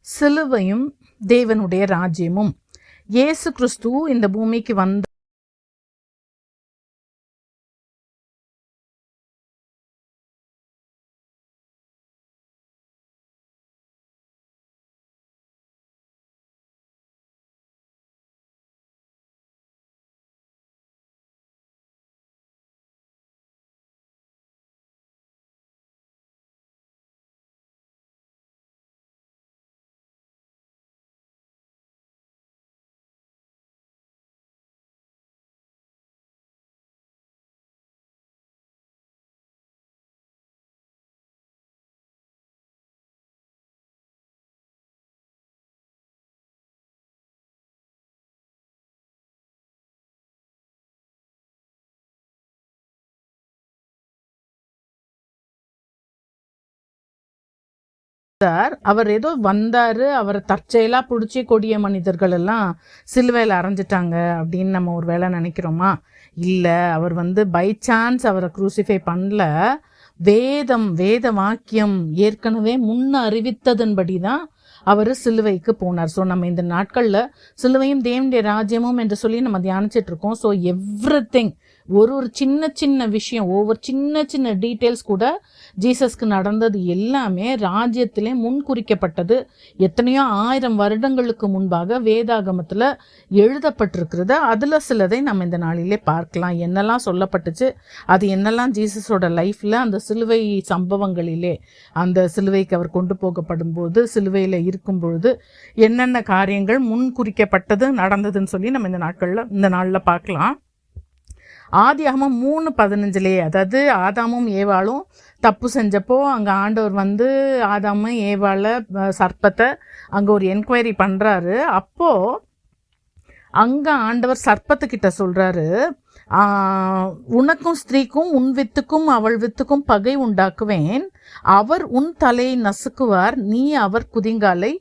சிலுவையும் தேவனுடைய ராஜ்யமும். இயேசு கிறிஸ்து இந்த பூமிக்கு வந்த அவர் ஏதோ வந்தாரு, அவரை தற்செயலா பிடிச்சி கொடிய மனிதர்கள் எல்லாம் சிலுவையில் அரைஞ்சிட்டாங்க அப்படின்னு நம்ம ஒரு வேளை நினைக்கிறோமா? இல்லை, அவர் பை சான்ஸ் அவரை குரூசிஃபை பண்ணல. வேத வாக்கியம் ஏற்கனவே முன்ன அறிவித்ததன்படி தான் அவர் சிலுவைக்கு போனார். ஸோ நம்ம இந்த நாட்களில் சிலுவையும் தேவனுடைய ராஜ்யமும் என்று சொல்லி நம்ம தியானிச்சிட்டு இருக்கோம். ஸோ எவ்ரிதிங், ஒரு சின்ன சின்ன விஷயம், ஒவ்வொரு சின்ன சின்ன டீட்டெயில்ஸ் கூட ஜீசஸ்க்கு நடந்தது எல்லாமே ராஜ்யத்திலே முன்குறிக்கப்பட்டது. எத்தனையோ 1000 வருடங்களுக்கு முன்பாக வேதாகமத்தில் எழுதப்பட்டிருக்கிறது. அதில் சிலதை நம்ம இந்த நாளிலே பார்க்கலாம். என்னெல்லாம் சொல்லப்பட்டுச்சு, அது என்னெல்லாம் ஜீசஸோட லைஃப்பில் அந்த சிலுவை சம்பவங்களிலே, அந்த சிலுவைக்கு அவர் கொண்டு போகப்படும் போது, சிலுவையில் இருக்கும் பொழுது என்னென்ன காரியங்கள் முன்குறிக்கப்பட்டது நடந்ததுன்னு சொல்லி நம்ம இந்த நாளில் பார்க்கலாம். ஆதியாகமம் 3:15, அதாவது ஆதாமும் ஏவாளும் தப்பு செஞ்சப்போ அங்கே ஆண்டவர் ஆதாமும் ஏவாளை சர்ப்பத்தை அங்கே ஒரு என்கொயரி பண்ணுறாரு. அப்போது அங்கே ஆண்டவர் சர்ப்பத்துக்கிட்ட சொல்கிறாரு, உனக்கும் ஸ்திரீக்கும் உன் வித்துக்கும் அவள் வித்துக்கும் பகை உண்டாக்குவேன், அவர் உன் தலையை நசுக்குவார், நீ அவர் குதிங்காலை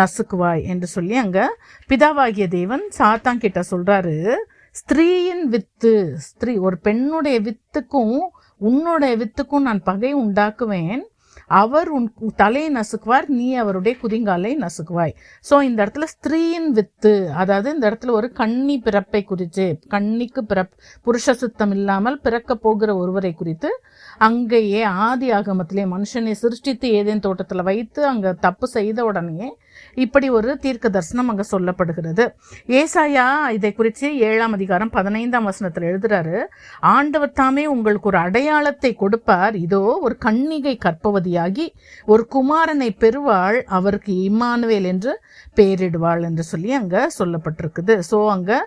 நசுக்குவாய் என்று சொல்லி அங்கே பிதாவாகிய தேவன் சாத்தான் கிட்ட சொல்கிறாரு. ஸ்திரீயின் வித்து, ஒரு பெண்ணுடைய வித்துக்கும் உன்னுடைய வித்துக்கும் நான் பகை உண்டாக்குவேன், அவர் உன் தலையை நசுக்குவார், நீ அவருடைய குதிங்காலை நசுக்குவாய். ஸோ இந்த இடத்துல ஸ்திரீயின் வித்து, அதாவது இந்த இடத்துல ஒரு கன்னி பிறப்பை குறித்து, கன்னிக்கு புருஷ சுத்தம் இல்லாமல் பிறக்க போகிற ஒருவரை குறித்து அங்கேயே ஆதி ஆகமத்திலே மனுஷனை சிருஷ்டித்து ஏதேன் தோட்டத்தில் வைத்து அங்கே தப்பு செய்த உடனே இப்படி ஒரு தீர்க்க தரிசனம் அங்கே சொல்லப்படுகிறது. ஏசாயா இதை குறித்து 7ஆம் அதிகாரம் 15ஆம் வசனத்தில் எழுதுறாரு, ஆண்டவர் தாமே உங்களுக்கு ஒரு அடையாளத்தை கொடுப்பார், இதோ ஒரு கன்னிகை கற்பவதியாகி ஒரு குமாரனை பெறுவாள், அவருக்கு இம்மானுவேல் என்று பெயரிடுவாள் என்று சொல்லி அங்கே சொல்லப்பட்டிருக்குது. ஸோ அங்கே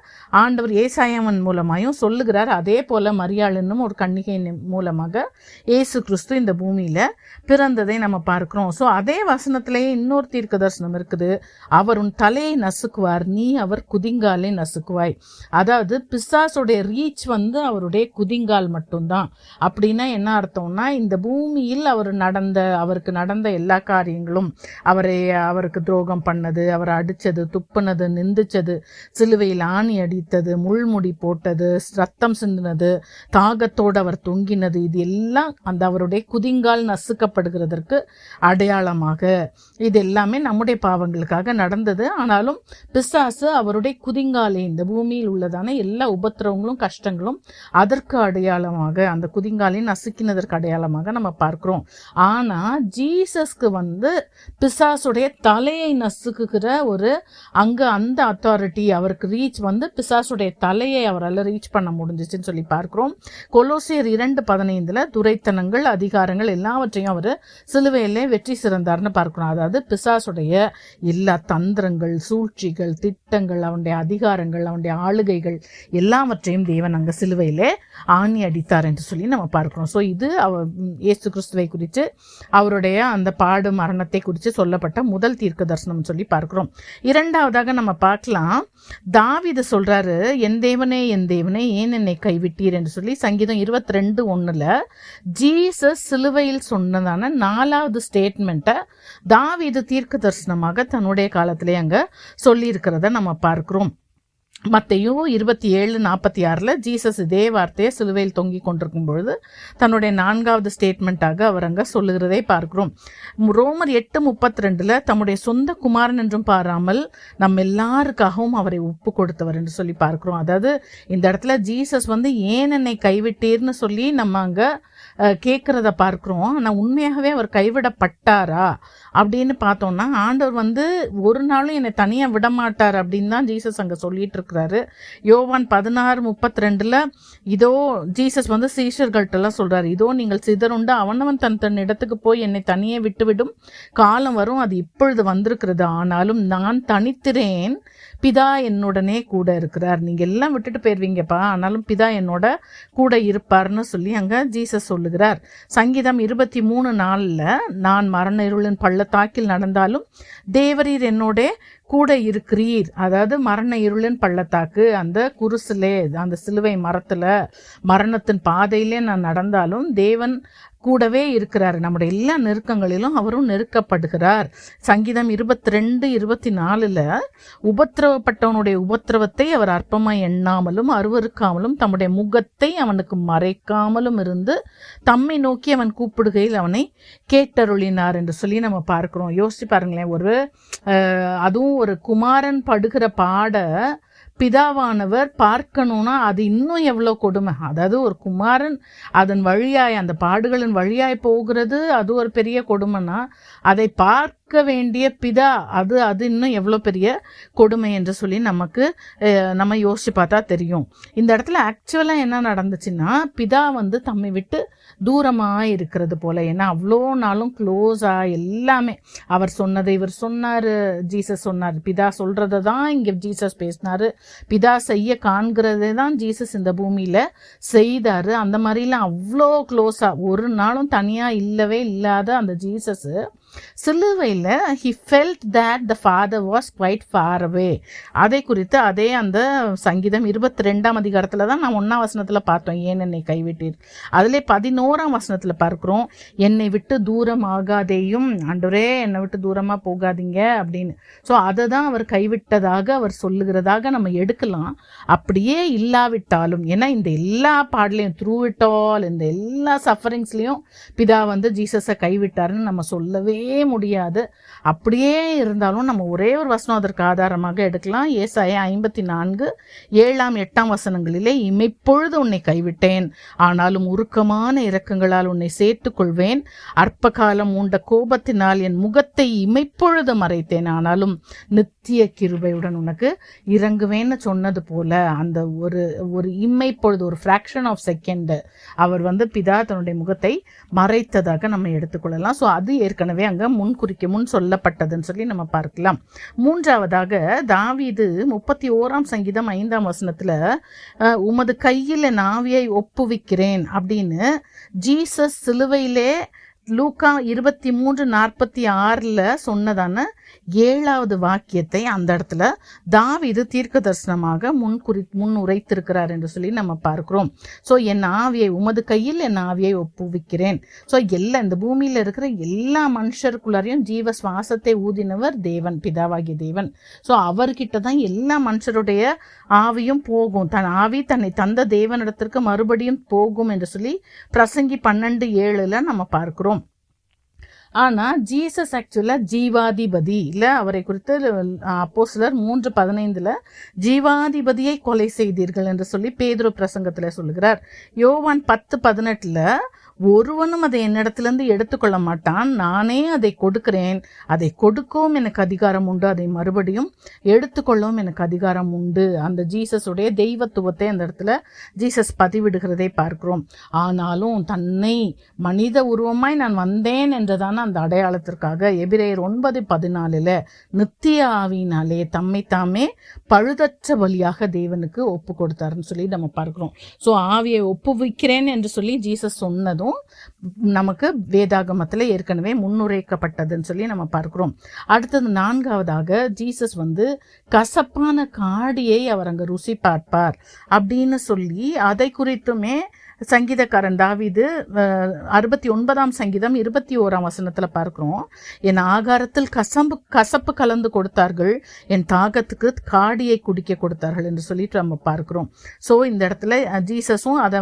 ஆண்டவர் ஏசாயாவின் மூலமாயும் சொல்லுகிறார். அதே போல மரியாள் என்னும் ஒரு கன்னிகை மூலமாக இயேசு கிறிஸ்து இந்த பூமியில் பிறந்ததை நம்ம பார்க்கிறோம். ஸோ அதே வசனத்திலேயே இன்னொரு தீர்க்க தரிசனம் இருக்குது, அவர் உன் தலையை நசுக்குவார், நீ அவர் குதிங்காலை நசுக்குவாய். அதாவது பிசாசுடைய ரீச் அவருடைய குதிங்கால் மட்டும்தான். அப்படின்னா என்ன அர்த்தம்னா, இந்த பூமியில் அவருக்கு நடந்த எல்லா காரியங்களும், அவருக்கு துரோகம் பண்ணது, அவரை அடித்தது, துப்புனது, நிந்திச்சது, சிலுவையில் ஆணி அடித்தது, முள்முடி போட்டது, ரத்தம் சிந்தினது, தாகத்தோடு அவர் தொங்கினது, இது எல்லாம் அவருடைய குதிங்கால் நசுக்கப்படுகிறதற்கு அடையாளமாக, இது எல்லாமே நம்முடைய பாவங்களுக்காக நடந்தது. ஆனாலும் பிசாசு அவருடைய குதிங்காலை, இந்த பூமியில் உள்ளதான எல்லா உபத்திரவங்களும் கஷ்டங்களும் அதற்கு அடையாளமாக, அந்த குதிங்காலை நசுக்கினதற்கு அடையாளமாக நம்ம பார்க்கிறோம். ஆனா ஜீசஸ்க்கு பிசாசுடைய தலையை நசுக்குகிற அந்த அத்தாரிட்டி, அவருக்கு ரீச் பிசாசுடைய தலையை அவரால் ரீச் பண்ண முடிஞ்சிச்சுன்னு சொல்லி பார்க்கிறோம். கொலோசியர் 2:15 துரைத்தனங்கள், அதிகாரங்கள் எல்லாவற்றையும் அவர் சிலுவையிலே வெற்றி சிறந்தார்னு பார்க்கணும். அதாவது பிசாசுடைய எல்லா தந்திரங்கள், சூழ்ச்சிகள், திட்டங்கள், அவனுடைய அதிகாரங்கள், அவனுடைய ஆளுகைகள் எல்லாவற்றையும் தேவன் அங்கே சிலுவையிலே ஆணி அடித்தார் என்று சொல்லி நம்ம பார்க்கிறோம். ஸோ இது இயேசு கிறிஸ்துவை குறித்து, அவருடைய அந்த பாடு மரணத்தை குறித்து சொல்லப்பட்ட முதல் தீர்க்க தரிசனம் சொல்லி பார்க்கிறோம். இரண்டாவதாக நம்ம பார்க்கலாம், தாவீது சொல்றாரு, என் தேவனே ஏன் என்னை கைவிட்டீர் என்று சொல்லி சங்கீதம் 22:1 ஜீசஸ் சிலுவையில் சொன்னதான 4வது ஸ்டேட்மெண்ட்டை தாவீது தீர்க்க தரிசனமாக தன்னுடைய காலத்திலே அங்கே சொல்லி இருக்கிறத நம்ம பார்க்கிறோம். மத்தேயு 27:46 ஜீசஸ் இதே வார்த்தையை சிலுவையில் தொங்கி கொண்டிருக்கும் பொழுது தன்னுடைய 4வது ஸ்டேட்மெண்ட்டாக அவர் அங்கே சொல்லுகிறதை பார்க்கிறோம். ரோமர் 8:32 தம்முடைய சொந்த குமாரன் என்றும் பாராமல் நம்ம எல்லாருக்காகவும் அவரை ஒப்பு கொடுத்தவர் என்று சொல்லி பார்க்கிறோம். அதாவது இந்த இடத்துல ஜீசஸ் ஏன் என்னை கைவிட்டீர்னு சொல்லி நம்ம அங்கே கேட்குறத பார்க்குறோம். ஆனால் உண்மையாகவே அவர் கைவிடப்பட்டாரா அப்படின்னு பார்த்தோம்னா ஆண்டவர் ஒரு நாளும் என்னை தனியாக விடமாட்டார் அப்படின்னு தான் ஜீசஸ் அங்கே சொல்லிட்டு இருக்கிறாரு. யோவான் 16:32 இதோ ஜீசஸ் சீஷர்கள்ட்டெல்லாம் சொல்கிறார், இதோ நீங்கள் சிதறுண்டு அவனவன் தன் இடத்துக்கு போய் என்னை தனியே விட்டுவிடும் காலம் வரும், அது இப்பொழுது வந்திருக்கிறது, ஆனாலும் நான் தனித்திறேன், பிதா என்னுடனே கூட இருக்கிறார். நீங்கள் எல்லாம் விட்டுட்டு போயிருவீங்கப்பா, ஆனாலும் பிதா என்னோட கூட இருப்பார்னு சொல்லி அங்கே ஜீசஸ் சொல்லுகிறார். சங்கீதம் 23:4 நான் மரண இருளின் பள்ளத்தாக்கில் நடந்தாலும் தேவரீர் என்னோட கூட இருக்கிறீர். அதாவது மரண இருளின் பள்ளத்தாக்கு, அந்த குருசிலே, அந்த சிலுவை மரத்தில் மரணத்தின் பாதையிலே நான் நடந்தாலும் தேவன் கூடவே இருக்கிறார். நம்முடைய எல்லா நெருக்கங்களிலும் அவரும் நெருக்கப்படுகிறார். சங்கீதம் 22:24 உபத்திரவப்பட்டவனுடைய உபத்திரவத்தை அவர் அற்பமாய் எண்ணாமலும் அருவருக்காமலும் தம்முடைய முகத்தை அவனுக்கு மறைக்காமலும் இருந்து தம்மை நோக்கி அவன் கூப்பிடுகையில் அவனை கேட்டருளினார் என்று சொல்லி நம்ம பார்க்கிறோம். யோசிச்சு பாருங்களேன், அதுவும் ஒரு குமாரன் படுகிற பாட பிதாவானவர் பார்க்கணும்னா அது இன்னும் எவ்வளோ கொடுமை. அதாவது ஒரு குமாரன் அதன் வழியாய், அந்த பாடுகளின் வழியாய் போகிறது, அது ஒரு பெரிய கொடுமைன்னா அதை பார்க்க வேண்டிய பிதா அது இன்னும் எவ்வளோ பெரிய கொடுமை என்று சொல்லி நம்ம யோசிச்சு பார்த்தா தெரியும். இந்த இடத்துல ஆக்சுவலாக என்ன நடந்துச்சுன்னா, பிதா தம்மை விட்டு தூரமாக இருக்கிறது போல. ஏன்னா அவ்வளோ நாளும் க்ளோஸாக எல்லாமே அவர் சொன்னதை இவர் சொன்னார், ஜீசஸ் சொன்னார், பிதா சொல்கிறத தான் இங்கே ஜீசஸ் பேசினார், பிதா செய்ய காண்கிறதே தான் ஜீசஸ் இந்த பூமியில் செய்தார். அந்த மாதிரிலாம் அவ்வளோ க்ளோஸாக ஒரு நாளும் தனியாக இல்லவே இல்லாத அந்த ஜீசஸ் சிலுவையில் he felt that the father was quite far away. அதை குறித்து அதே அந்த சங்கீதம் 22ஆம் அதிகாரத்தில் தான் நான் 1ஆம் வசனத்தில் பார்த்தோம், ஏன் என்னை கைவிட்டீர். அதிலே 11ஆம் வசனத்தில் பார்க்குறோம், என்னை விட்டு தூரம் ஆகாதேயும், ஆண்டவரே என்னை விட்டு தூரமாக போகாதீங்க அப்படின்னு. ஸோ அதை தான் அவர் கைவிட்டதாக அவர் சொல்லுகிறதாக நம்ம எடுக்கலாம். அப்படியே இல்லாவிட்டாலும், ஏன்னா இந்த எல்லா பாடலையும் த்ரூ இட் ஆல், இந்த எல்லா சஃபரிங்ஸ்லையும் பிதா ஜீசஸை கைவிட்டாருன்னு நம்ம சொல்லவே முடியாது. அப்படியே இருந்தாலும் நம்ம ஒரே ஒரு வசனம் அதற்கு ஆதாரமாக எடுக்கலாம். ஏசாயா 54:7-8 வசனங்களிலே, இமைப்பொழுது உன்னை கைவிட்டேன், ஆனாலும் உருக்கமான இரக்கங்களால் உன்னை சேர்த்துக் கொள்வேன், அற்ப காலம் உண்ட கோபத்தினால் என் முகத்தை இமைப்பொழுது மறைத்தேன், ஆனாலும் நித்திய கிருபையுடன் உனக்கு இறங்குவேன்னு சொன்னது போல அந்த ஒரு இமைப்பொழுது, ஒரு ஃப்ராக்ஷன் ஆஃப் செகண்ட் அவர் பிதா தன்னுடைய முகத்தை மறைத்ததாக நம்ம எடுத்துக்கொள்ளலாம். ஸோ அது ஏற்கனவே அங்கே முன் சொல்லப்பட்டதுன்னு சொல்லி நம்ம பார்க்கலாம். மூன்றாவதாக தாவீது 31ஆம் சங்கீதம் 5ஆம் வசனத்துல உமது கையில் என் ஆவியை ஒப்புவிக்கிறேன் அப்படின்னு ஜீசஸ் சிலுவையிலே லூக்கா 23:46 சொன்னதான 7வது வாக்கியத்தை அந்த இடத்துல தாவீது தீர்க்க தரிசனமாக முன் உரைத்திருக்கிறார் என்று சொல்லி நம்ம பார்க்கிறோம். ஸோ என் ஆவியை உமது கையில் என் ஆவியை ஒப்புவிக்கிறேன். ஸோ இந்த பூமியில் இருக்கிற எல்லா மனுஷருக்குள்ளாரையும் ஜீவ சுவாசத்தை ஊதினவர் தேவன், பிதாவாகிய தேவன். ஸோ அவர்கிட்ட தான் எல்லா மனுஷருடைய ஆவியும் போகும். ஆவி தன்னை தந்த தேவனிடத்திற்கு மறுபடியும் போகும் என்று சொல்லி பிரசங்கி 12:7 நம்ம பார்க்கிறோம். ஆனால் ஜீசஸ் ஆக்சுவலாக ஜீவாதிபதி இல்லை, அவரை குறித்து அப்போஸ்தலர் 3:15 ஜீவாதிபதியை கொலை செய்தீர்கள் என்று சொல்லி பேதுரு பிரசங்கத்தில் சொல்லுகிறார். யோவான் 10:18 ஒருவனும் அதை என்னிடத்திலிருந்து எடுத்துக்கொள்ள மாட்டான், நானே அதை கொடுக்கிறேன், அதை கொடுக்கவும் எனக்கு அதிகாரம் உண்டு, அதை மறுபடியும் எடுத்துக்கொள்ளவும் எனக்கு அதிகாரம் உண்டு. அந்த ஜீசஸுடைய தெய்வத்துவத்தை அந்த இடத்துல ஜீசஸ் பதிவிடுகிறதை பார்க்கிறோம். ஆனாலும் தன்னை மனித உருவமாய் நான் வந்தேன் என்றதான அந்த அடையாளத்திற்காக எபிரேயர் 9:14 நித்திய ஆவியினாலே தம்மை தாமே பழுதற்ற பலியாக தேவனுக்கு ஒப்பு கொடுத்தாருன்னு சொல்லி நம்ம பார்க்கிறோம். ஸோ ஆவியை ஒப்புவிக்கிறேன் என்று சொல்லி ஜீசஸ் சொன்னதும் நமக்கு வேதாகமத்தில் ஏற்கனவே முன்னுரைக்கப்பட்டதுன்னு சொல்லி நம்ம பார்க்கிறோம். அடுத்தது 4வதாக ஜீசஸ் கசப்பான காடியை அவர் அங்கே ருசி பார்ப்பார் அப்படின்னு சொல்லி அதை குறித்துமே சங்கீதக்காரன் தாவீது 69ஆம் சங்கீதம் 21ஆம் வசனத்தில் பார்க்குறோம், என் ஆகாரத்தில் கசப்பு கலந்து கொடுத்தார்கள், என் தாகத்துக்கு காடியை குடிக்க கொடுத்தார்கள் என்று சொல்லிட்டு நம்ம பார்க்குறோம். ஸோ இந்த இடத்துல ஜீசஸும் அதை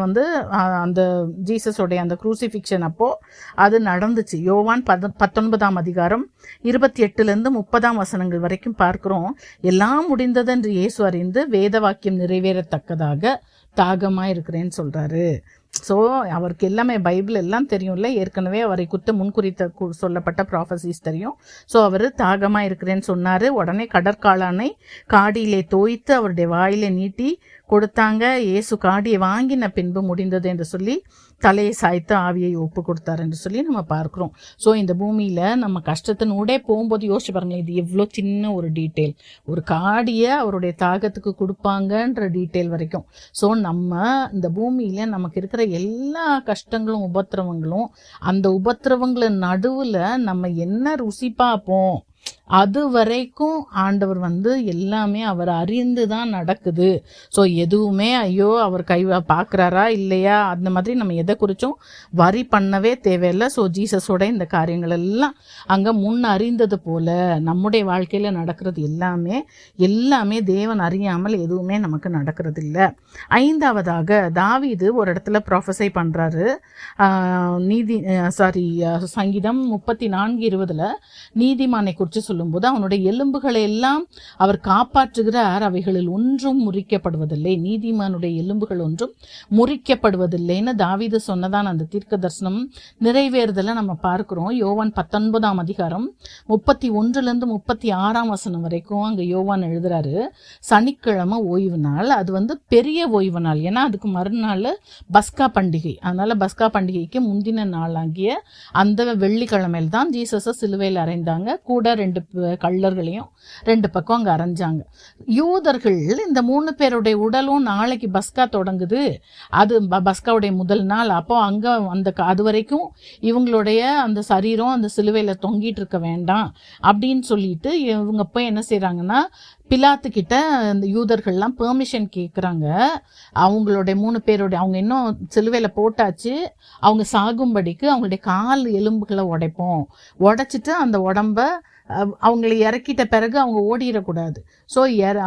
அந்த ஜீசஸோடைய அந்த குரூசிஃபிக்ஷன் அப்போது அது நடந்துச்சு. யோவான் 19ஆம் அதிகாரம் 28லேருந்து 30ஆம் வசனங்கள் வரைக்கும் பார்க்குறோம். எல்லாம் முடிந்தது என்று இயேசு அறிந்து வேத வாக்கியம் நிறைவேறத்தக்கதாக தாகமாக இருக்கிறேன்னு சொல்கிறாரு. ஸோ அவருக்கு எல்லாமே பைபிள் எல்லாம் தெரியும்ல, ஏற்கனவே அவரை முன்குறித்த சொல்லப்பட்ட ப்ராஃபசிஸ் தெரியும். ஸோ அவர் தாகமாக இருக்கிறேன்னு சொன்னார். உடனே கடற்காளானை காடியிலே தோய்த்து அவருடைய வாயிலே நீட்டி கொடுத்தாங்க. இயேசு காடியை வாங்கின பின்பு முடிந்தது என்று சொல்லி தலையை சாய்த்து ஆவியை ஒப்பு கொடுத்தார் என்று சொல்லி நம்ம பார்க்குறோம். ஸோ இந்த பூமியில் நம்ம கஷ்டத்தினூடே போகும்போது யோசிச்சு பாருங்களேன், இது எவ்வளோ சின்ன ஒரு டீட்டெயில், ஒரு காடியை அவருடைய தாகத்துக்கு கொடுப்பாங்கன்ற டீட்டெயில் வரைக்கும். ஸோ நம்ம இந்த பூமியில் நமக்கு இருக்கிற எல்லா கஷ்டங்களும் உபத்திரவங்களும், அந்த உபத்திரவங்களின் நடுவில் நம்ம என்ன ருசி பார்ப்போம், அது வரைக்கும் ஆண்டவர் எல்லாமே அவர் அறிந்து தான் நடக்குது. ஸோ எதுவுமே ஐயோ அவர் பார்க்குறாரா இல்லையா அந்த மாதிரி நம்ம எதை குறித்தும் வரி பண்ணவே தேவையில்லை. ஸோ ஜீசஸோட இந்த காரியங்கள் எல்லாம் அங்கே முன் அறிந்தது போல் நம்முடைய வாழ்க்கையில் நடக்கிறது எல்லாமே தேவன் அறியாமல் எதுவுமே நமக்கு நடக்கிறது இல்லை. 5வதாக தாவீது ஒரு இடத்துல ப்ராஃபஸை பண்ணுறாரு. சங்கீதம் 34:20 நீதிமானை குறித்து சொல்லும்போது அவனுடைய எலும்புகளை எல்லாம் அவர் காப்பாற்றுகிறார், அவைகளில் ஒன்றும் முறிக்கப்படுவதில்லை. நீதிமானுடைய எலும்புகள் ஒன்றும் முறிக்கப்படுவதில்லைன்னு தாவீது சொன்னதான் அந்த தீர்க்க தரிசனம் நிறைவேறுதலை நம்ம பார்க்கிறோம். யோவான் 19ஆம் அதிகாரம் 31லேருந்து 36ஆம் வசனம் வரைக்கும் அங்கே யோவான் எழுதுறாரு, சனிக்கிழமை ஓய்வு நாள், அது பெரிய ஓய்வு நாள். ஏன்னா அதுக்கு மறுநாள் பஸ்கா பண்டிகை. அதனால பஸ்கா பண்டிகைக்கு முந்தின நாளாகிய அந்த வெள்ளிக்கிழமையில் தான் ஜீசஸை சிலுவையில் அறைந்தாங்க. கூட 2 கள்ளர்களையும் 2 பக்கம் அங்கே அரைஞ்சாங்க. யூதர்கள் இந்த 3 பேருடைய உடலும் நாளைக்கு பஸ்கா தொடங்குது, அது பஸ்காவுடைய முதல் நாள். அப்போ அங்கே அது வரைக்கும் இவங்களுடைய அந்த சரீரம் அந்த சிலுவையில் தொங்கிட்டு இருக்க வேண்டாம் அப்படின்னு சொல்லிட்டு இவங்க போய் என்ன செய்கிறாங்கன்னா, பிலாத்துக்கிட்ட இந்த யூதர்கள்லாம் பெர்மிஷன் கேட்குறாங்க. அவங்களுடைய 3 பேருடைய அவங்க இன்னும் சிலுவையில் போட்டாச்சு, அவங்க சாகும்படிக்கு அவங்களுடைய கால் எலும்புகளை உடைச்சிட்டு அந்த உடம்ப அவங்களை இறக்கிட்ட பிறகு அவங்க ஓடிடக்கூடாது. ஸோ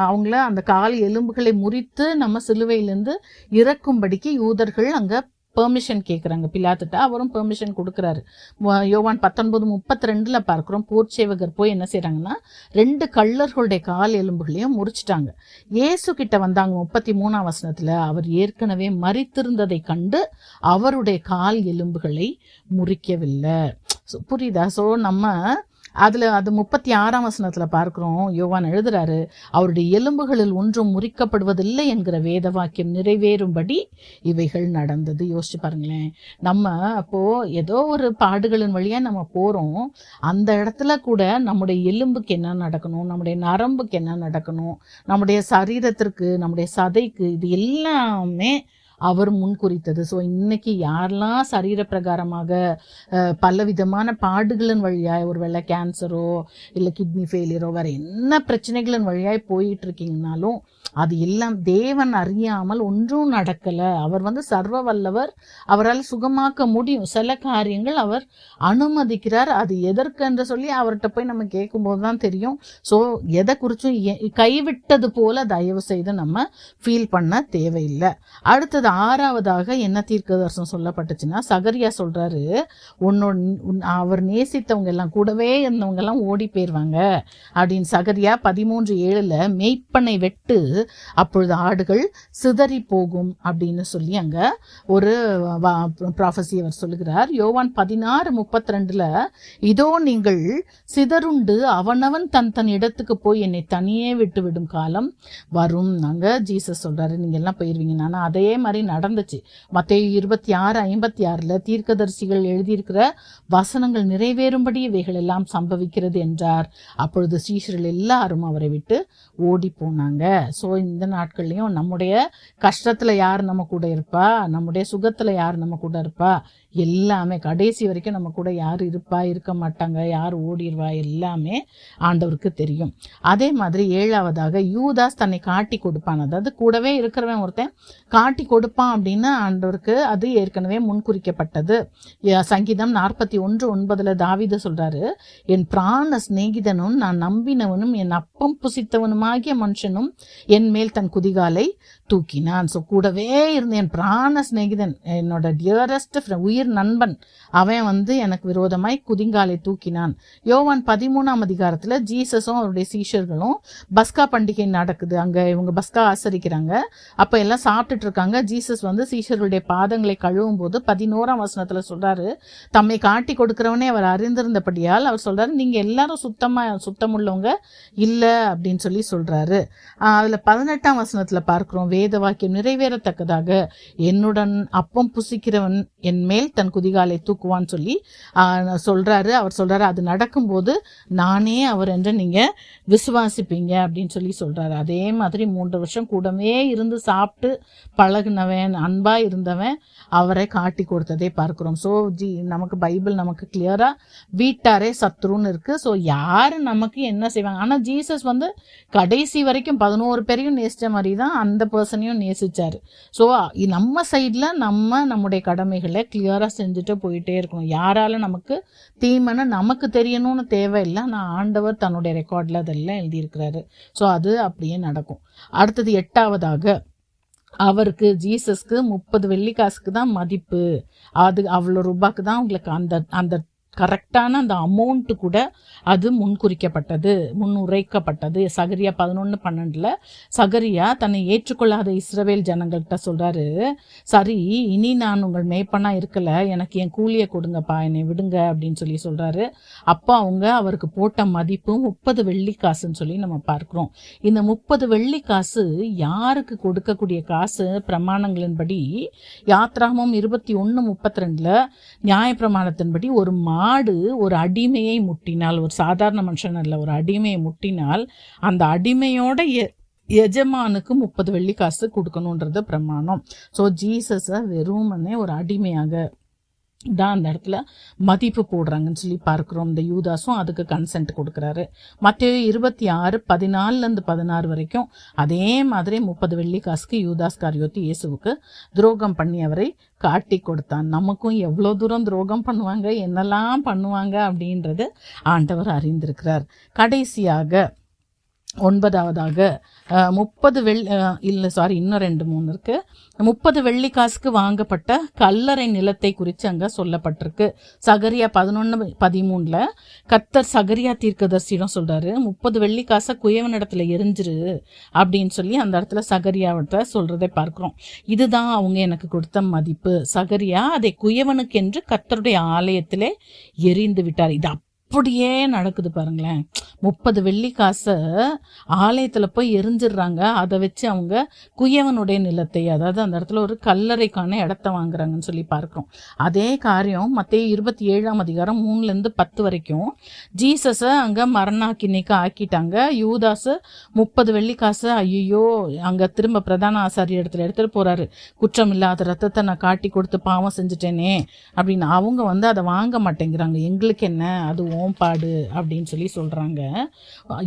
அவங்கள அந்த கால் எலும்புகளை முறித்து நம்ம சிலுவையிலேருந்து இறக்கும்படிக்கு யூதர்கள் அங்கே பெர்மிஷன் கேட்குறாங்க பிலாத்துட்ட. அவரும் பெர்மிஷன் கொடுக்குறாரு. யோவான் 19:32 பார்க்குறோம், போர்ச்சேவகர் போய் என்ன செய்கிறாங்கன்னா 2 கள்ளர்களுடைய கால் எலும்புகளையும் முறிச்சிட்டாங்க. இயேசு கிட்ட வந்தாங்க 33ஆம் வசனத்தில், அவர் ஏற்கனவே மரித்திருந்ததை கண்டு அவருடைய கால் எலும்புகளை முறிக்கவில்லை. புரியுதா? ஸோ நம்ம அது 36ஆம் வசனத்தில் பார்க்குறோம், யோவான் எழுதுறாரு, அவருடைய எலும்புகளில் ஒன்றும் முறிக்கப்படுவதில்லை என்கிற வேத வாக்கியம் நிறைவேறும்படி இவைகள் நடந்தது. யோசிச்சு பாருங்களேன், நம்ம அப்போது ஏதோ ஒரு பாடுகளின் வழியாக நம்ம போகிறோம், அந்த இடத்துல கூட நம்முடைய எலும்புக்கு என்ன நடக்கணும், நம்முடைய நரம்புக்கு என்ன நடக்கணும், நம்முடைய சரீரத்திற்கு, நம்முடைய சதைக்கு, இது எல்லாமே அவர் முன்குறித்தது. ஸோ இன்னைக்கு யாரெல்லாம் சரீர பிரகாரமாக பலவிதமான பாடுகளின் வழியாய், ஒரு வேளை கேன்சரோ இல்லை கிட்னி ஃபெயிலியரோ வேறு என்ன பிரச்சனைகளின் வழியாய் போயிட்டு இருக்கீங்கனாலும் அது எல்லாம் தேவன் அறியாமல் ஒன்றும் நடக்கலை. அவர் சர்வ வல்லவர், அவரால் சுகமாக்க முடியும். சில காரியங்கள் அவர் அனுமதிக்கிறார். அது எதற்கென்று சொல்லி அவர்கிட்ட போய் நம்ம கேட்கும்போது தான் தெரியும். ஸோ எதை குறிச்சும் கைவிட்டது போல தயவு செய்து நம்ம ஃபீல் பண்ண தேவையில்லை. அடுத்தது 6வதாக என்ன தீர்க்க தரிசனம் சொல்லப்பட்டுச்சுன்னா, சகரியா சொல்றாரு, அவர் நேசித்தவங்க எல்லாம், கூடவே இருந்தவங்க எல்லாம் ஓடி போயிருவாங்க அப்படின்னு. சகரியா 13:7 மெய்ப்பனை வெட்டு, அப்பொழுது ஆடுகள் சிதறி போகும் அப்படின்னு சொல்லி அங்க ஒரு ப்ராஃபஸி அவர் சொல்லுகிறார். யோவான் 16:32 இதோ நீங்கள் சிதறுண்டு அவனவன் தன் இடத்துக்கு போய் என்னை தனியே விட்டு விடும் காலம் வரும். நாங்க ஜீசஸ் சொல்றாரு, நீங்க எல்லாம் போயிருவீங்க. ஆனா அதே மாதிரி நடந்துச்சு. மத்தேயு 26:56 தீர்க்கதரிசிகள் எழுதியிருக்கிற வசனங்கள் நிறைவேறும்படி இவைகள் எல்லாம் சம்பவிக்கிறது என்றார். அப்பொழுது சீஷர்கள் எல்லாரும் அவரை விட்டு ஓடி போனாங்க. ஸோ இந்த நாட்கள்லையும் நம்முடைய கஷ்டத்தில் யார் நம்ம கூட இருப்பா, நம்முடைய சுகத்தில் யார் நம்ம கூட இருப்பா, எல்லாமே கடைசி வரைக்கும் நம்ம கூட யார் இருப்பா இருக்க மாட்டாங்க, யார் ஓடிடுவா, எல்லாமே ஆண்டவருக்கு தெரியும். அதே மாதிரி 7ஆவதாக யூதாஸ் தன்னை காட்டி கொடுப்பான். அதாவது கூடவே இருக்கிறவன் ஒருத்தன் காட்டி கொடுப்பான் அப்படின்னு ஆண்டவருக்கு அது ஏற்கனவே முன்குறிக்கப்பட்டது. சங்கீதம் 41:9 தாவீது சொல்றாரு, என் பிராண சிநேகிதனும் நான் நம்பினவனும் என் அப்பம் புசித்தவனுமாகிய மனுஷனும் என் மேல் தன் குதிகாலை தூக்கினான். ஸோ கூடவே இருந்த என் பிராண சிநேகிதன், என்னோட டியரஸ்ட் உயிர் நண்பன், அவன் எனக்கு விரோதமாய் குதிங்காலை தூக்கினான். யோவான் 13ஆம் அதிகாரத்தில் ஜீசஸும் அவருடைய சீஷர்களும் பஸ்கா பண்டிகை நடக்குது. அங்கே இவங்க பஸ்கா ஆசரிக்கிறாங்க. அப்போ எல்லாம் சாப்பிட்டுட்டு இருக்காங்க. ஜீசஸ் சீஷர்களுடைய பாதங்களை கழுவும் போது 11ஆம் வசனத்தில் சொல்றாரு, தம்மை காட்டி கொடுக்கிறவனே அவர் அறிந்திருந்தபடியால் அவர் சொல்றாரு, நீங்க எல்லாரும் சுத்தமுள்ளவங்க இல்லை அப்படின்னு சொல்றாரு. அதுல 18ஆம் வசனத்துல பார்க்கிறோம், வேத வாக்கியம் நிறைவேறத்தக்கதாக என்னுடன் அப்பம் புசிக்கிறவன் என் மேல் தன் குதிகாலை தூக்குவான்னு சொல்றாரு. அவர் சொல்றாரு, அது நடக்கும்போது நானே அவர் என்று நீங்க விசுவாசிப்பீங்க அப்படின்னு சொல்றாரு. அதே மாதிரி 3 வருஷம் கூடவே இருந்து சாப்பிட்டு பழகினவன், அன்பா இருந்தவன் அவரை காட்டி கொடுத்ததே பார்க்கிறோம். ஸோ நமக்கு பைபிள் நமக்கு கிளியரா வீட்டாரே சத்ருன்னு இருக்கு. ஸோ யாரு நமக்கு என்ன செய்வாங்க? ஆனா ஜீசஸ் கடைசி வரைக்கும் 11 பேரையும் நேசிச்ச மாதிரி தான் அந்த பர்சனையும் நேசிச்சாரு. ஸோ நம்ம சைடில் நம்முடைய கடமைகளை கிளியராக செஞ்சுட்டு போயிட்டே இருக்கணும். யாரால நமக்கு தீமைன்னு நமக்கு தெரியணும்னு தேவையில்லை. நான் ஆண்டவர் தன்னுடைய ரெக்கார்டில் அதெல்லாம் எழுதியிருக்கிறாரு. ஸோ அது அப்படியே நடக்கும். அடுத்தது 8ஆவதாக அவருக்கு ஜீசஸ்க்கு 30 வெள்ளிக்காசுக்கு தான் மதிப்பு. அது அவ்வளோ ரூபாய்க்கு தான் உங்களுக்கு அந்த கரெக்டான அந்த அமௌண்ட்டு கூட அது முன்னுரைக்கப்பட்டது. சகரியா 11:12 சகரியா தன்னை ஏற்றுக்கொள்ளாத இஸ்ரவேல் ஜனங்கள்கிட்ட சொல்றாரு, சரி இனி நான் உங்கள் மேய்ப்பனா இருக்கல, எனக்கு என் கூலியை கொடுங்கப்பா, என்னை விடுங்க அப்படின்னு சொல்றாரு. அப்போ அவருக்கு போட்ட மதிப்பு 30 வெள்ளிக்காசுன்னு நம்ம பார்க்கிறோம். இந்த 30 வெள்ளிக்காசு யாருக்கு கொடுக்கக்கூடிய காசு? பிரமாணங்களின்படி யாத்ராகமம் 21:32 நியாய பிரமாணத்தின்படி ஒரு மாடு ஒரு அடிமையை முட்டினால், ஒரு சாதாரண மனுஷன் அல்ல, ஒரு அடிமையை முட்டினால் அந்த அடிமையோட எஜமானுக்கு 30 வெள்ளிக்காசு கொடுக்கணுன்றது பிரமாணம். ஸோ ஜீசஸை வெறுமனே ஒரு அடிமையாக தான் அந்த இடத்துல மதிப்பு போடுறாங்கன்னு பார்க்கிறோம். இந்த யூதாஸும் அதுக்கு கன்சென்ட் கொடுக்குறாரு. மத்தேயு 26:14-16 வரைக்கும் அதே மாதிரி 30 வெள்ளிக்காசுக்கு யூதாஸ் காரியோத்து இயேசுவுக்கு துரோகம் பண்ணி அவரை காட்டி கொடுத்தான். நமக்கும் எவ்வளோ தூரம் துரோகம் பண்ணுவாங்க, என்னெல்லாம் பண்ணுவாங்க அப்படின்றது ஆண்டவர் அறிந்திருக்கிறார். கடைசியாக 9ஆவதாக 30 இன்னும் 2-3 இருக்கு. 30 வெள்ளிக்காசுக்கு வாங்கப்பட்ட கல்லறை நிலத்தை குறித்து அங்கே சொல்லப்பட்டிருக்கு. சகரியா 11:13 கர்த்தர் சகரியா தீர்க்கதரிசியும் சொல்றாரு, 30 வெள்ளிக்காசை குயவனிடத்துல எரிஞ்சிரு அப்படின்னு அந்த இடத்துல சகரியாவிட்ட சொல்றதை பார்க்கிறோம். இதுதான் அவங்க எனக்கு கொடுத்த மதிப்பு. சகரியா அதை குயவனுக்கென்று கர்த்தருடைய ஆலயத்திலே எரிந்து விட்டார். இது அப்படியே நடக்குது பாருங்களேன். 30 வெள்ளிக்காசை ஆலயத்தில் போய் எரிஞ்சிடுறாங்க. அதை வச்சு அவங்க குயவனுடைய நிலத்தை, அதாவது அந்த இடத்துல ஒரு கல்லறைக்கான இடத்த வாங்குறாங்கன்னு பார்க்கிறோம். அதே காரியம் மத்தேயு 27ஆம் அதிகாரம் 3-10 வரைக்கும் ஜீசஸை அங்கே மரணாக்கினிக்கு ஆக்கிட்டாங்க. யூதாஸ் 30 வெள்ளிக்காசை ஐயோ அங்கே திரும்ப பிரதான ஆசாரிய இடத்துல எடுத்துகிட்டு போகிறாரு. குற்றம் இல்லாத ரத்தத்தை நான் காட்டி கொடுத்து பாவம் செஞ்சுட்டேனே அப்படின்னு அவங்க அதை வாங்க மாட்டேங்கிறாங்க. எங்களுக்கு என்ன, அது ஓம்பாடு அப்படின்னு சொல்கிறாங்க.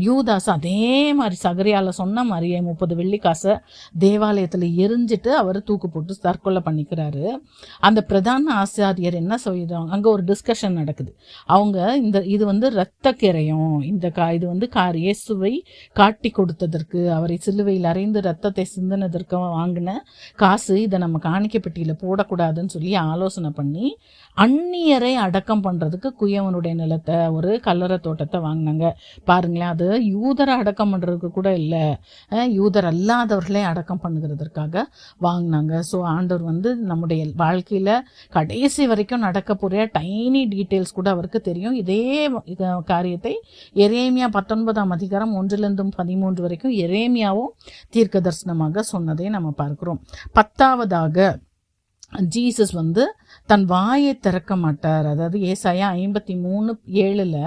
யூதாஸ் அதே மாதிரி சகரியால சொன்ன மாதிரியே 30 வெள்ளிக்காசை தேவாலயத்தில் எரிஞ்சிட்டு அவர் தூக்கு போட்டு தற்கொலை பண்ணிக்கிறாரு. அந்த பிரதான ஆசாரியர் என்ன சொல்லிடுறாங்க, அங்கே ஒரு டிஸ்கஷன் நடக்குது. அவங்க இது இரத்த கிரையம், இது இயேசுவை காட்டி கொடுத்ததற்கு, அவரை சிலுவையில் அறைந்து ரத்தத்தை சிந்தினதற்கு வாங்கின காசு, இதை நம்ம காணிக்கை பெட்டியில் போடக்கூடாதுன்னு ஆலோசனை பண்ணி அந்நியரை அடக்கம் பண்ணுறதுக்கு குயவனுடைய நிலத்தை, ஒரு கல்லறை தோட்டத்தை வாங்கினாங்க. பாருங்களேன், அது யூதரை அடக்கம் பண்ணுறதுக்கு கூட இல்லை, யூதர் அல்லாதவர்களே அடக்கம் பண்ணுகிறதுக்காக வாங்கினாங்க. ஸோ ஆண்டவர் நம்முடைய வாழ்க்கையில் கடைசி வரைக்கும் நடக்க போகிற டைனி டீட்டெயில்ஸ் கூட அவருக்கு தெரியும். இதே காரியத்தை எரேமியா 19ஆம் அதிகாரம் 1-13 வரைக்கும் எரேமியாவும் தீர்க்க தரிசனமாக சொன்னதை நம்ம பார்க்கிறோம். 10ஆவதாக ஜீசஸ் தன் வாயை திறக்க மாட்டார். அதாவது ஏசாயா 53:7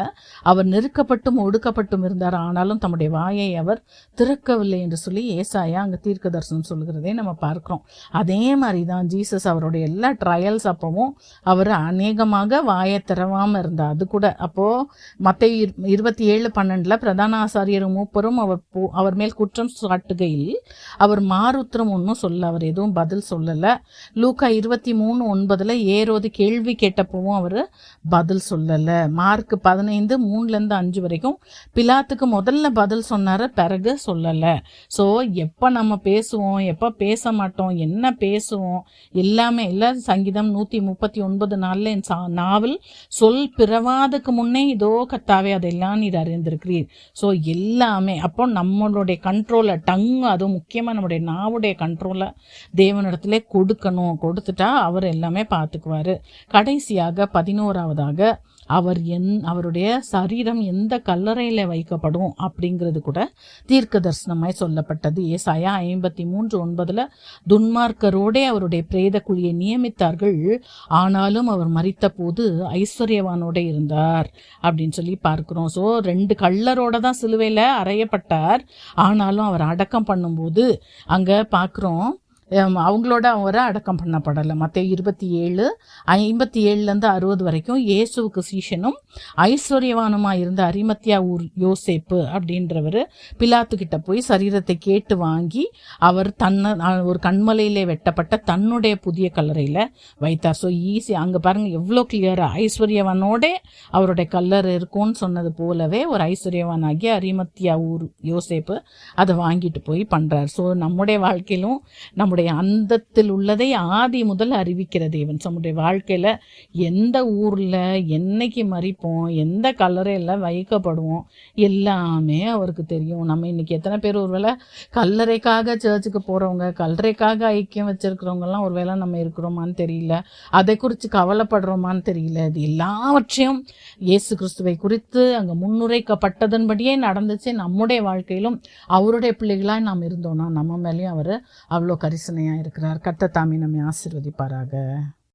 அவர் நெருக்கப்பட்டும் ஒடுக்கப்பட்டும் இருந்தார், ஆனாலும் தம்முடைய வாயை அவர் திறக்கவில்லை என்று சொல்லி ஏசாயா அங்கே தீர்க்க தரிசனம் சொல்கிறதே நம்ம பார்க்குறோம். அதே மாதிரி தான் ஜீசஸ் அவருடைய எல்லா ட்ரையல்ஸ் அப்பவும் அவர் அநேகமாக வாயை திறவாமல் இருந்தார். அது கூட அப்போது மத்தேயு 27:12 பிரதான ஆசாரியரும் மூப்பரும் அவர் மேல் குற்றம் சாட்டுகையில் அவர் மாறுத்திரம் ஒன்றும் சொல்ல, அவர் எதுவும் பதில் சொல்லலை. லூக்கா 23:9 ஏரோது கேள்வி கேட்டப்பவும் அவர் பதில் சொல்லலை. மார்க் 15:3-5 வரைக்கும் பிலாத்துக்கு முதல்ல பதில் சொன்னார், பிறகு சொல்லலை. ஸோ எப்போ நம்ம பேசுவோம், எப்போ பேச மாட்டோம், என்ன பேசுவோம், எல்லாமே சங்கீதம் 139 என் நாவல் சொல் பிறவாதுக்கு முன்னே இதோ கர்த்தாவே அதெல்லாம் நீர் அறிந்திருக்கிறீர். ஸோ எல்லாமே அப்போ நம்மளுடைய கண்ட்ரோலை அதுவும் முக்கியமாக நம்முடைய நாவுடைய கண்ட்ரோலை தேவனிடத்துல கொடுக்கணும். கொடுத்துட்டா அவர் எல்லாமே பார்த்துக்குவார். கடைசியாக 11ஆவதாக அவருடைய சரீரம் எந்த கல்லறையில் வைக்கப்படும் அப்படிங்கிறது கூட தீர்க்க தரிசனமாய் சொல்லப்பட்டது. ஏசாயா 53:9 துன்மார்க்கரோடே அவருடைய பிரேத குழியை நியமித்தார்கள், ஆனாலும் அவர் மரித்த போது ஐஸ்வர்யவானோட இருந்தார் அப்படின்னு சொல்லி பார்க்கிறோம். ஸோ 2 கள்ளரோட தான் சிலுவையில் அறையப்பட்டார், ஆனாலும் அவர் அடக்கம் பண்ணும்போது அங்கே பார்க்குறோம் அவங்களோட அவரை அடக்கம் பண்ணப்படலை. மத்தேயு 27:57-60 வரைக்கும் இயேசுவுக்கு சீஷனும் ஐஸ்வர்யவானுமாக இருந்த அரிமத்தியா ஊர் யோசேப்பு அப்படின்றவர் பிலாத்துக்கிட்ட போய் சரீரத்தை கேட்டு வாங்கி அவர் ஒரு கண்மலையிலே வெட்டப்பட்ட தன்னுடைய புதிய கல்லறையில் வைத்தார். ஸோ ஈஸி அங்கே பாருங்கள் எவ்வளோ கிளியராக ஐஸ்வர்யவானோட அவருடைய கல்லறை இருக்கும்னு சொன்னது போலவே ஒரு ஐஸ்வர்யவானாகிய அரிமத்தியா ஊர் யோசேப்பு அதை வாங்கிட்டு போய் பண்ணுறார். ஸோ நம்முடைய வாழ்க்கையிலும் நம்முடைய அந்தத்தில் உள்ளதை ஆதி முதல் அறிவிக்கிற தேவன். நம்முடைய வாழ்க்கையில் எந்த ஊரில் என்னைக்கு மறிப்போம், எந்த கல்லறையில் வைக்கப்படுவோம் எல்லாமே அவருக்கு தெரியும். நம்ம இன்னைக்கு எத்தனை பேர் ஒருவேளை கல்லறைக்காக சர்ச்சுக்கு போகிறவங்க, கல்லறைக்காக ஐக்கியம் வச்சிருக்கிறவங்கலாம் ஒருவேளை நம்ம இருக்கிறோமான்னு தெரியல, அதை குறித்து கவலைப்படுறோமான்னு தெரியல. இது எல்லாவற்றையும் இயேசு கிறிஸ்துவை குறித்து அங்கே முன்னுரைக்கப்பட்டதன்படியே நடந்துச்சு. நம்முடைய வாழ்க்கையிலும் அவருடைய பிள்ளைகளாக நாம் இருந்தோம்னா நம்ம மேலேயும் அவர் அவ்வளோ கரிசனையாக இருக்கிறார். கர்த்தர் தாமே நம்மை ஆசீர்வதிப்பாராக.